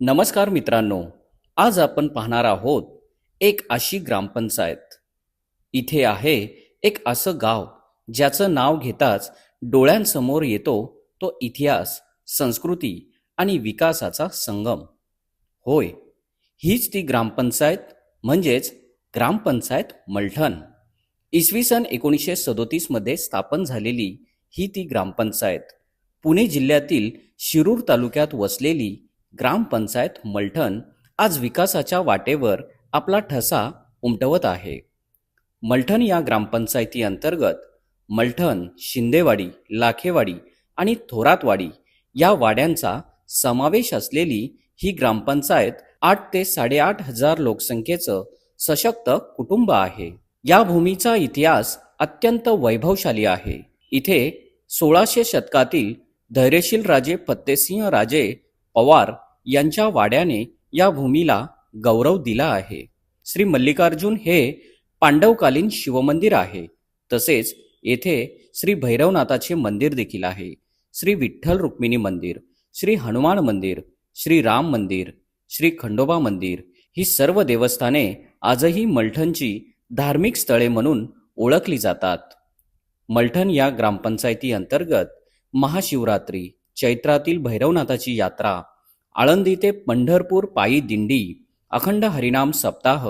नमस्कार मित्रांनो, आज आपण पाहणार आहोत एक अशी ग्रामपंचायत. इथे आहे एक असं गाव ज्याचं नाव घेताच डोळ्यांसमोर येतो तो इतिहास, संस्कृती आणि विकासाचा संगम. होय, हीच ती ग्रामपंचायत म्हणजेच ग्रामपंचायत मलठण. इसवी सन 1937 मध्ये स्थापन झालेली ही ती ग्रामपंचायत पुणे जिल्ह्यातील शिरूर तालुक्यात वसलेली ग्रामपंचायत मलठण आज विकासाच्या वाटेवर आपला ठसा उमटवत आहे. मलठण या ग्रामपंचायती अंतर्गत मलठण, शिंदेवाडी, लाखेवाडी आणि थोरातवाडी या वाड्यांचा समावेश असलेली ही ग्रामपंचायत 8 ते 8.5 हजार लोकसंख्येचं सशक्त कुटुंब आहे. या भूमीचा इतिहास अत्यंत वैभवशाली आहे. इथे 1600 शतकातील धैर्यशील राजे फत्तेसिंह राजे पवार यांच्या वाड्याने या भूमीला गौरव दिला आहे. श्री मल्लिकार्जुन हे पांडवकालीन शिवमंदिर आहे. तसेच येथे श्री भैरवनाथाचे मंदिर देखील आहे. श्री विठ्ठल रुक्मिणी मंदिर, श्री हनुमान मंदिर, श्री राम मंदिर, श्री खंडोबा मंदिर ही सर्व देवस्थाने आजही मलठणची धार्मिक स्थळे म्हणून ओळखली जातात. मलठण या ग्रामपंचायती अंतर्गत महाशिवरात्री, चैत्रातील भैरवनाथाची यात्रा, आळंदी ते पंढरपूर पायी दिंडी, अखंड हरिनाम सप्ताह,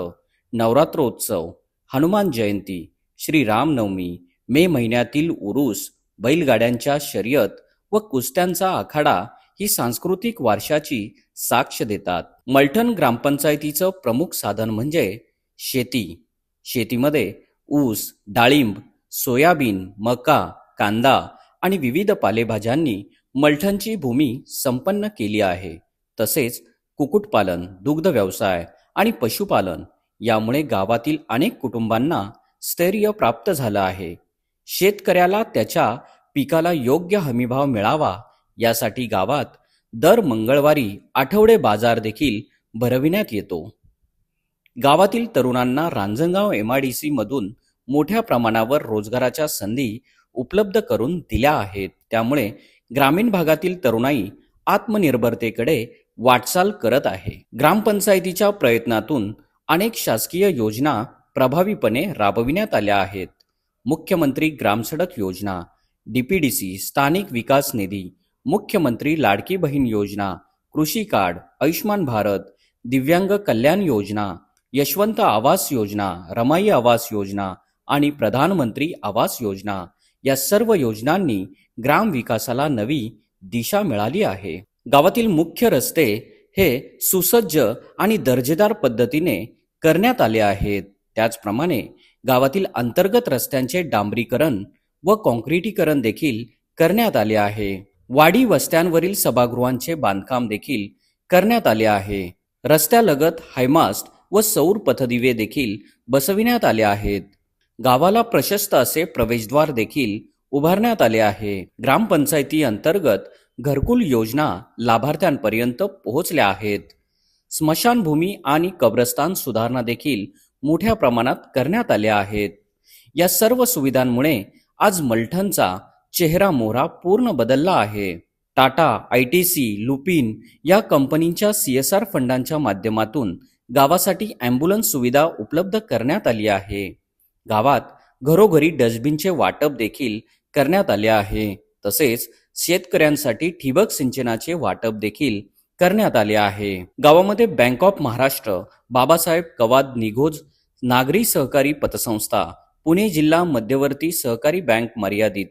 नवरात्रोत्सव, हनुमान जयंती, श्री रामनवमी, मे महिन्यातील उरूस, बैलगाड्यांच्या शर्यत व कुस्त्यांचा आखाडा ही सांस्कृतिक वारशाची साक्ष देतात. मलठण ग्रामपंचायतीचं प्रमुख साधन म्हणजे शेती. शेतीमध्ये ऊस, डाळिंब, सोयाबीन, मका, कांदा आणि विविध पालेभाज्यांनी मलठणची भूमी संपन्न केली आहे. तसेच कुक्कुटपालन, दुग्ध व्यवसाय आणि पशुपालन यामुळे गावातील अनेक कुटुंबांना स्थैर्य प्राप्त झालं आहे. शेतकऱ्याला त्याच्या पिकाला योग्य हमीभाव मिळावा यासाठी गावात दर मंगळवारी आठवडे बाजार देखील भरविण्यात येतो. गावातील तरुणांना रांजणगाव MIDC मधून मोठ्या प्रमाणावर रोजगाराच्या संधी उपलब्ध करून दिल्या आहेत. त्यामुळे ग्रामीण भागातील तरुणाई आत्मनिर्भरतेकडे वाटचाल करत आहे. ग्रामपंचायतीच्या प्रयत्नातून अनेक शासकीय योजना प्रभावीपणे राबविण्यात आल्या आहेत. मुख्यमंत्री ग्रामसडक योजना, DPDC, स्थानिक विकास निधी, मुख्यमंत्री लाडकी बहीण योजना, कृषी कार्ड, आयुष्मान भारत, दिव्यांग कल्याण योजना, यशवंत आवास योजना, रमाई आवास योजना आणि प्रधानमंत्री आवास योजना या सर्व योजनांनी ग्राम विकासाला नवी दिशा मिळाली आहे. गावातील मुख्य रस्ते हे सुसज्ज आणि दर्जेदार पद्धतीने करण्यात आले आहेत. त्याचप्रमाणे गावातील अंतर्गत रस्त्यांचे डांबरीकरण व काँक्रिटीकरण देखील करण्यात आले आहे. वाडी वस्त्यांवरील सभागृहांचे बांधकाम देखील करण्यात आले आहे. रस्त्यालगत हायमास्ट व सौर पथदिवे देखील बसविण्यात आले आहेत. गावाला प्रशस्त असे प्रवेशद्वार देखील उभारण्यात आले आहे. ग्रामपंचायती अंतर्गत घरकुल योजना लाभार्थ्यांपर्यंत पोहोचल्या आहेत. स्मशानभूमी आणि कब्रस्तान सुधारणा देखील मोठ्या प्रमाणात करण्यात आल्या आहेत. या सर्व सुविधांमुळे आज मलठणचा चेहरा मोहरा पूर्ण बदलला आहे. टाटा, ITC, लुपिन या कंपनींच्या CSR फंडांच्या माध्यमातून गावासाठी ॲम्ब्युलन्स सुविधा उपलब्ध करण्यात आली आहे. गावात घरोघरी डस्टबिनचे वाटप देखील करण्यात आले आहे. तसेच शेतकऱ्यांसाठी ठिबक सिंचनाचे वाटप देखील करण्यात आले आहे. गावामध्ये बँक ऑफ महाराष्ट्र, बाबासाहेब कवाद निगोज नागरी सहकारी पतसंस्था, पुणे जिल्हा मध्यवर्ती सहकारी बँक मर्यादित,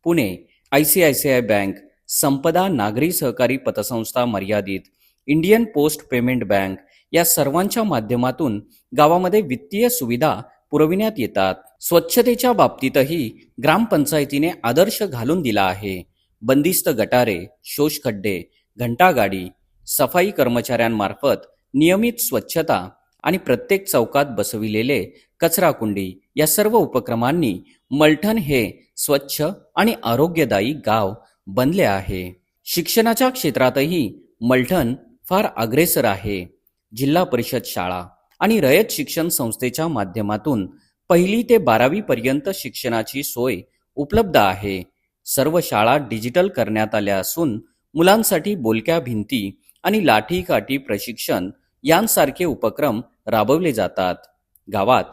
पुणे, ICICI बँक, संपदा नागरी सहकारी पतसंस्था मर्यादित, इंडियन पोस्ट पेमेंट बँक या सर्वांच्या माध्यमातून गावामध्ये वित्तीय सुविधा पुरविण्यात येतात. स्वच्छतेच्या बाबतीतही ग्रामपंचायतीने आदर्श घालून दिला आहे. बंदिस्त गटारे, शोषखड्डे, घंटागाडी, सफाई कर्मचाऱ्यांमार्फत नियमित स्वच्छता आणि प्रत्येक चौकात बसविलेले कचराकुंडी या सर्व उपक्रमांनी मलठण हे स्वच्छ आणि आरोग्यदायी गाव बनले आहे. शिक्षणाच्या क्षेत्रातही मलठण फार अग्रेसर आहे. जिल्हा परिषद शाळा आणि रयत शिक्षण संस्थेच्या माध्यमातून 1ली ते 12वी पर्यंत शिक्षणाची सोय उपलब्ध आहे. सर्व शाळा डिजिटल करण्यात आल्या असून मुलांसाठी बोलक्या भिंती आणि लाठी-काठी प्रशिक्षण यांसारखे उपक्रम राबवले जातात. गावात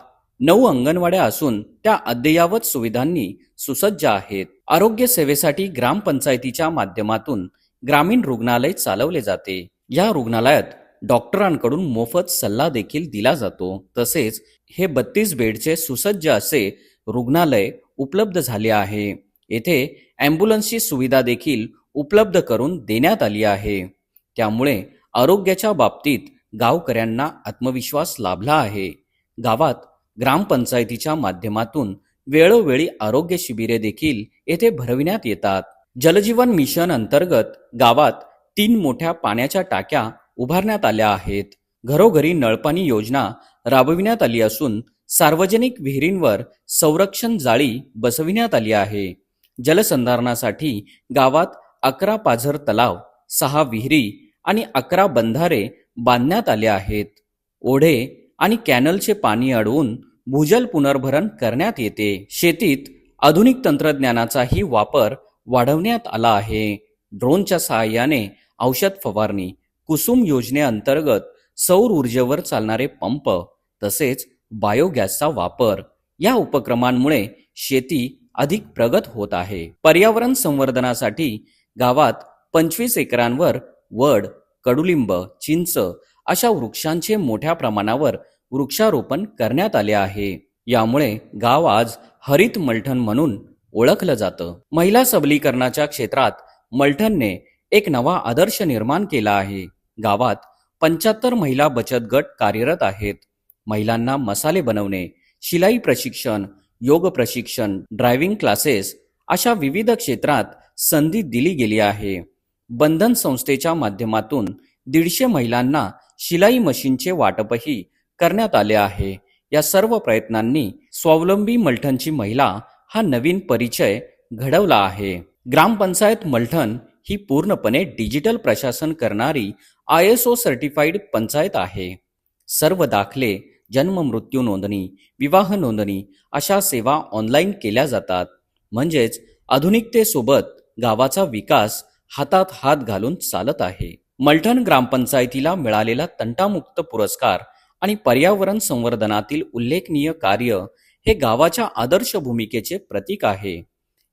9 अंगणवाड्या असून त्या अद्ययावत सुविधांनी सुसज्ज आहेत. आरोग्य सेवेसाठी ग्रामपंचायतीच्या माध्यमातून ग्रामीण रुग्णालय चालवले जाते. या रुग्णालयात डॉक्टरांकडून मोफत सल्ला देखील दिला जातो. तसेच हे 32 बेडचे सुसज्ज असे रुग्णालय उपलब्ध झाले आहे. येथे ॲम्ब्युलन्सची सुविधा देखील उपलब्ध करून देण्यात आली आहे. त्यामुळे आरोग्याच्या बाबतीत गावकऱ्यांना आत्मविश्वास लाभला आहे. गावात ग्रामपंचायतीच्या माध्यमातून वेळोवेळी आरोग्य शिबिरे देखील येथे भरविण्यात येतात. जलजीवन मिशन अंतर्गत गावात 3 मोठ्या पाण्याच्या टाक्या उभारण्यात आल्या आहेत. घरोघरी नळपाणी योजना राबविण्यात आली असून सार्वजनिक विहिरींवर संरक्षण जाळी बसविण्यात आली आहे. जलसंधारणासाठी गावात 11 पाझर तलाव, 6 विहिरी आणि 11 बंधारे बांधण्यात आले आहेत. ओढे आणि कॅनलचे पाणी अडवून भूजल पुनर्भरण करण्यात येते. शेतीत आधुनिक तंत्रज्ञानाचाही वापर वाढवण्यात आला आहे. ड्रोनच्या सहाय्याने औषध फवारणी, कुसुम योजनेअंतर्गत सौर ऊर्जेवर चालणारे पंप तसेच बायोगॅसचा वापर या उपक्रमांमुळे शेती अधिक प्रगत होत आहे. पर्यावरण संवर्धनासाठी गावात 25 एकरांवर वड, कडुलिंब, चिंच अशा वृक्षांचे मोठ्या प्रमाणावर वृक्षारोपण करण्यात आले आहे. यामुळे गाव आज हरित मलठण म्हणून ओळखलं जातं. महिला सबलीकरणाच्या क्षेत्रात मलठणने एक नवा आदर्श निर्माण केला आहे. गावात 75 महिला बचत गट कार्यरत आहेत. महिलांना मसाले बनवणे, शिलाई प्रशिक्षण, योग प्रशिक्षण, ड्रायव्हिंग क्लासेस अशा विविध क्षेत्रात संधी दिली गेली आहे. बंधन संस्थेच्या माध्यमातून 150 महिलांना शिलाई मशीनचे वाटपही करण्यात आले आहे. या सर्व प्रयत्नांनी स्वावलंबी मलठणची महिला हा नवीन परिचय घडवला आहे. ग्रामपंचायत मलठण ही पूर्णपणे डिजिटल प्रशासन करणारी ISO सर्टिफाईड पंचायत आहे. सर्व दाखले, जन्म मृत्यू नोंदणी, विवाह नोंदणी अशा सेवा ऑनलाईन केल्या जातात. म्हणजेच आधुनिकतेसोबत गावाचा विकास हातात हात घालून चालत आहे. मलठण ग्रामपंचायतीला मिळालेला तंटामुक्त पुरस्कार आणि पर्यावरण संवर्धनातील उल्लेखनीय कार्य हे गावाच्या आदर्श भूमिकेचे प्रतीक आहे.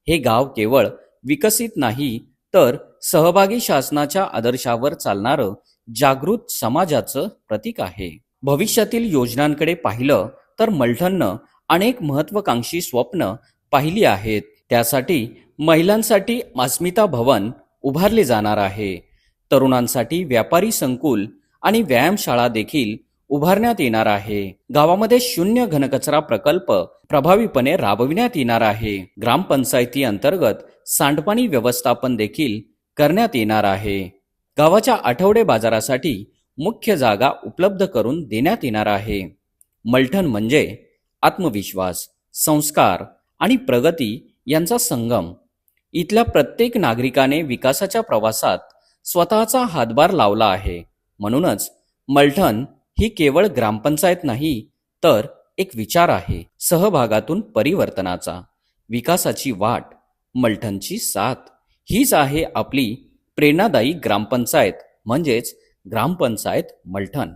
हे गाव केवळ विकसित नाही तर सहभागी शासनाच्या आदर्शावर चालणारं जागृत समाजाचं प्रतीक आहे. भविष्यातील योजनांकडे पाहिलं तर मलठणनं अनेक महत्त्वाकांक्षी स्वप्न पाहिली आहेत. त्यासाठी महिलांसाठी अस्मिता भवन उभारले जाणार आहे. तरुणांसाठी व्यापारी संकुल आणि व्यायामशाळा देखील उभारण्यात येणार आहे. गावामध्ये शून्य घनकचरा प्रकल्प प्रभावीपणे राबविण्यात येणार आहे. ग्रामपंचायती अंतर्गत सांडपाणी व्यवस्थापन देखील करण्यात येणार आहे. गावाच्या आठवडे बाजारासाठी मुख्य जागा उपलब्ध करून देण्यात येणार आहे. मलठण म्हणजे आत्मविश्वास, संस्कार आणि प्रगती यांचा संगम. इथल्या प्रत्येक नागरिकाने विकासाच्या प्रवासात स्वतःचा हातभार लावला आहे. म्हणूनच मलठण ही केवळ ग्रामपंचायत नाही तर एक विचार आहे. सहभागातून परिवर्तनाचा, विकासाची वाट, मलठणची साथ हीच आहे आपली प्रेरणादायी ग्रामपंचायत म्हणजेच ग्रामपंचायत मलठण.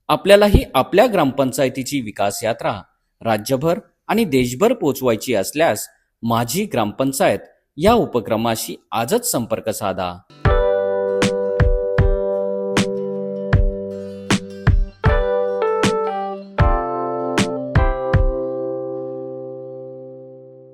आपल्यालाही आपल्या ग्रामपंचायतीची विकास यात्रा राज्यभर आणि देशभर पोचवायची असल्यास माझी ग्रामपंचायत या उपक्रमाशी आजच संपर्क साधा.